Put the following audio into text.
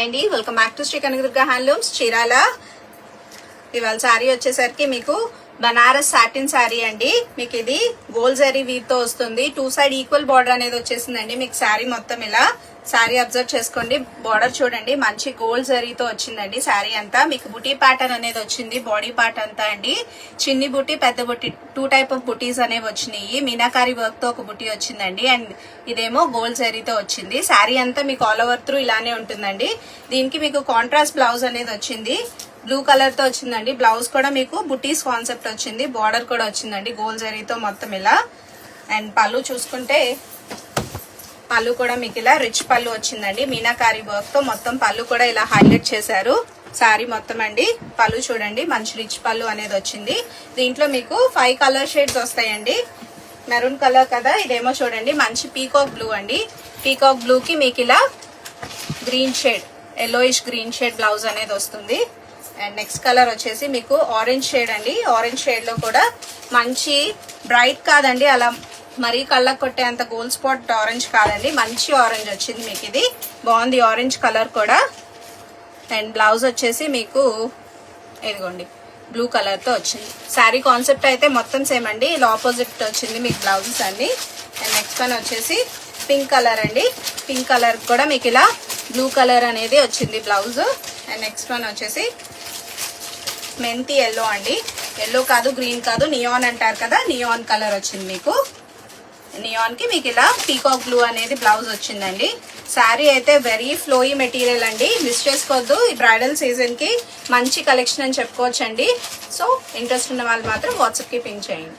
అండి, welcome back to Shri Kanakadurga handlooms Chirala. ఇవాళ శారీ వచ్చేసరికి మీకు బనారస్ సాటిన్ శారీ అండి. మీకు ఇది గోల్డ్ జరీ వీవ్ తో వస్తుంది. 2 సైడ్ ఈక్వల్ బార్డర్ అనేది వచ్చేసిందండి. మీకు శారీ మొత్తం ఇలా శారీ అబ్జర్వ్ చేసుకోండి. బార్డర్ చూడండి, మంచి గోల్డ్ జరీతో వచ్చిందండి. శారీ అంతా మీకు బుటీ ప్యాటర్న్ అనేది వచ్చింది. బాడీ పార్ట్ అంతా అండి, చిన్ని బుటీ, పెద్ద బుటీ, 2 టైప్ ఆఫ్ బుటీస్ అనేవి వచ్చినాయి. మీనాకారి వర్క్ తో ఒక బుటీ వచ్చిందండి, అండ్ ఇదేమో గోల్డ్ జరీతో వచ్చింది. శారీ అంతా మీకు ఆల్ ఓవర్ త్రూ ఇలానే ఉంటుందండి. దీనికి మీకు కాంట్రాస్ట్ బ్లౌజ్ అనేది వచ్చింది, బ్లూ కలర్ తో వచ్చిందండి. బ్లౌజ్ కూడా మీకు బుటీస్ కాన్సెప్ట్ వచ్చింది. బార్డర్ కూడా వచ్చిందండి గోల్డ్ జరీతో మొత్తం ఇలా. అండ్ పళ్ళు చూసుకుంటే పళ్ళు కూడా మీకు ఇలా రిచ్ పళ్ళు వచ్చిందండి. మీనాకారి వర్క్ తో మొత్తం పళ్ళు కూడా ఇలా హైలైట్ చేశారు శారీ మొత్తం అండి. పళ్ళు చూడండి, మంచి రిచ్ పళ్ళు అనేది వచ్చింది. దీంట్లో మీకు 5 కలర్ షేడ్స్ వస్తాయండి. మెరూన్ కలర్ కదా, ఇదేమో చూడండి మంచి పీకాక్ బ్లూ అండి. పీకాక్ బ్లూ కి మీకు ఇలా green shade, yellowish green shade blouse అనేది వస్తుంది. అండ్ నెక్స్ట్ కలర్ వచ్చేసి మీకు ఆరెంజ్ షేడ్ అండి. ఆరెంజ్ షేడ్ లో కూడా మంచి బ్రైట్ కాదండి, అలా మరీ కళ్ళకు కొట్టేంత గోల్డ్ స్పాట్ ఆరెంజ్ కాదండి, మంచి ఆరెంజ్ వచ్చింది మీకు. ఇది బాగుంది ఆరెంజ్ కలర్ కూడా. అండ్ బ్లౌజ్ వచ్చేసి మీకు ఇదిగోండి బ్లూ కలర్ తో వచ్చింది. శారీ కాన్సెప్ట్ అయితే మొత్తం సేమ్ అండి, ఇలా ఆపోజిట్ వచ్చింది మీకు బ్లౌజెస్ అన్ని. అండ్ నెక్స్ట్ వన్ వచ్చేసి పింక్ కలర్ అండి. పింక్ కలర్ కూడా మీకు ఇలా బ్లూ కలర్ అనేది వచ్చింది బ్లౌజ్. అండ్ నెక్స్ట్ వన్ వచ్చేసి మెంతి ఎల్లో అండి. ఎల్లో కాదు, గ్రీన్ కాదు, నియాన్ అంటారు కదా, నియాన్ కలర్ వచ్చింది మీకు. నియాన్ కి మీకు ఇలా పీకాక్ బ్లూ అనేది బ్లౌజ్ వచ్చిందండి. శారీ అయితే వెరీ ఫ్లోయీ మెటీరియల్ అండి, మిస్ చేసుకోవద్దు. ఈ బ్రైడల్ సీజన్ కి మంచి కలెక్షన్ అని చెప్పుకోవచ్చండి. సో ఇంట్రెస్ట్ ఉన్న వాళ్ళు మాత్రం వాట్సాప్ కి పింక్ చేయండి.